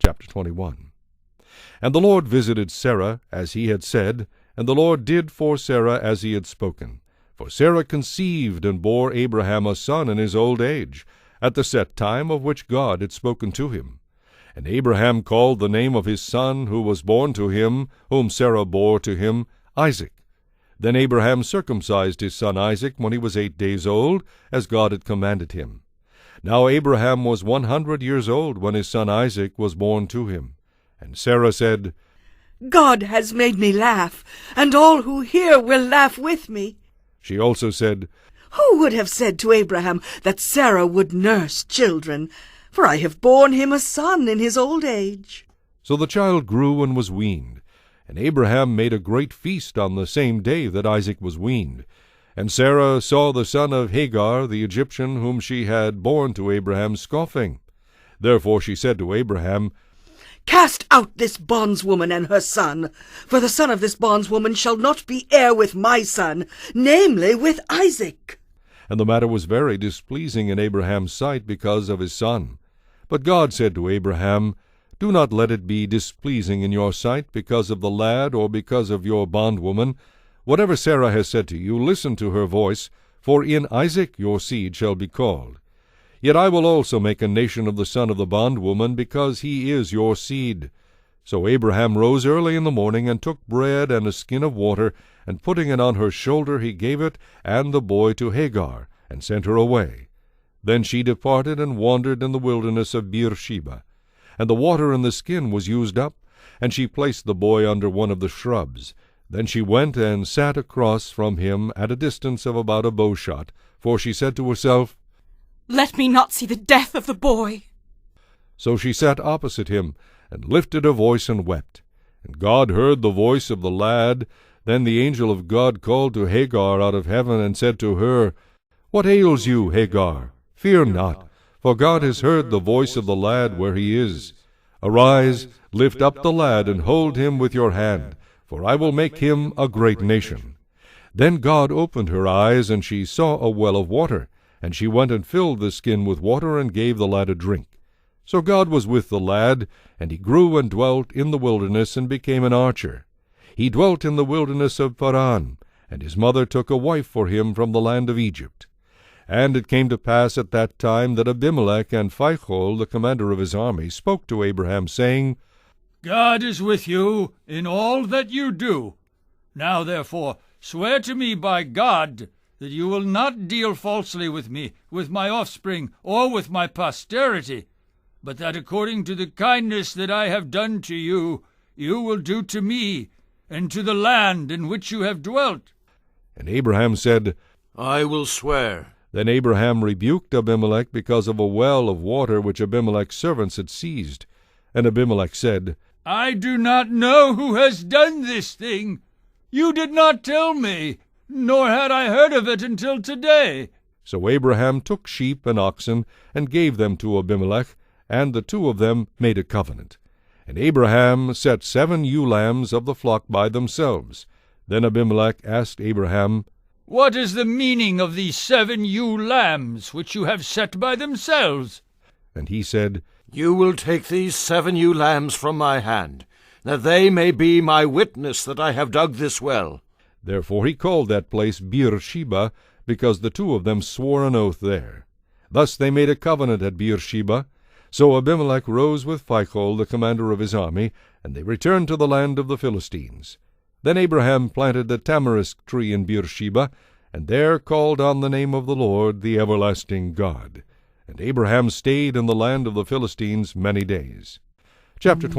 Chapter 21. And the Lord visited Sarah, as he had said, and the Lord did for Sarah as he had spoken. For Sarah conceived and bore Abraham a son in his old age, at the set time of which God had spoken to him. And Abraham called the name of his son who was born to him, whom Sarah bore to him, Isaac. Then Abraham circumcised his son Isaac when he was 8 days old, as God had commanded him. Now Abraham was 100 years old when his son Isaac was born to him. And Sarah said, God has made me laugh, and all who hear will laugh with me. She also said, Who would have said to Abraham that Sarah would nurse children? For I have borne him a son in his old age. So the child grew and was weaned. And Abraham made a great feast on the same day that Isaac was weaned. And Sarah saw the son of Hagar the Egyptian, whom she had borne to Abraham, scoffing. Therefore she said to Abraham, Cast out this bondswoman and her son, for the son of this bondswoman shall not be heir with my son, namely with Isaac. And the matter was very displeasing in Abraham's sight because of his son. But God said to Abraham, Do not let it be displeasing in your sight because of the lad or because of your bondwoman. Whatever Sarah has said to you, listen to her voice, for in Isaac your seed shall be called. Yet I will also make a nation of the son of the bondwoman, because he is your seed. So Abraham rose early in the morning, and took bread and a skin of water, and putting it on her shoulder, he gave it and the boy to Hagar, and sent her away. Then she departed and wandered in the wilderness of Beersheba. And the water in the skin was used up, and she placed the boy under one of the shrubs. Then she went and sat across from him at a distance of about a bowshot, for she said to herself, Let me not see the death of the boy. So she sat opposite him, and lifted her voice and wept. And God heard the voice of the lad. Then the angel of God called to Hagar out of heaven, and said to her, What ails you, Hagar? Fear not, for God has heard the voice of the lad where he is. Arise, lift up the lad, and hold him with your hand, for I will make him a great nation. Then God opened her eyes, and she saw a well of water. And she went and filled the skin with water, and gave the lad a drink. So God was with the lad, and he grew and dwelt in the wilderness, and became an archer. He dwelt in the wilderness of Paran, and his mother took a wife for him from the land of Egypt. And it came to pass at that time that Abimelech and Phicol, the commander of his army, spoke to Abraham, saying, God is with you in all that you do. Now therefore swear to me by God that you will not deal falsely with me, with my offspring, or with my posterity, but that according to the kindness that I have done to you, you will do to me, and to the land in which you have dwelt. And Abraham said, I will swear. Then Abraham rebuked Abimelech because of a well of water which Abimelech's servants had seized. And Abimelech said, I do not know who has done this thing. You did not tell me, nor had I heard of it until today. So Abraham took sheep and oxen, and gave them to Abimelech, and the two of them made a covenant. And Abraham set 7 ewe lambs of the flock by themselves. Then Abimelech asked Abraham, What is the meaning of these 7 ewe lambs which you have set by themselves? And he said, You will take these 7 ewe lambs from my hand, that they may be my witness that I have dug this well. Therefore he called that place Beersheba, because the two of them swore an oath there. Thus they made a covenant at Beersheba. So Abimelech rose with Phicol, the commander of his army, and they returned to the land of the Philistines. Then Abraham planted a tamarisk tree in Beersheba, and there called on the name of the Lord, the everlasting God. And Abraham stayed in the land of the Philistines many days. Chapter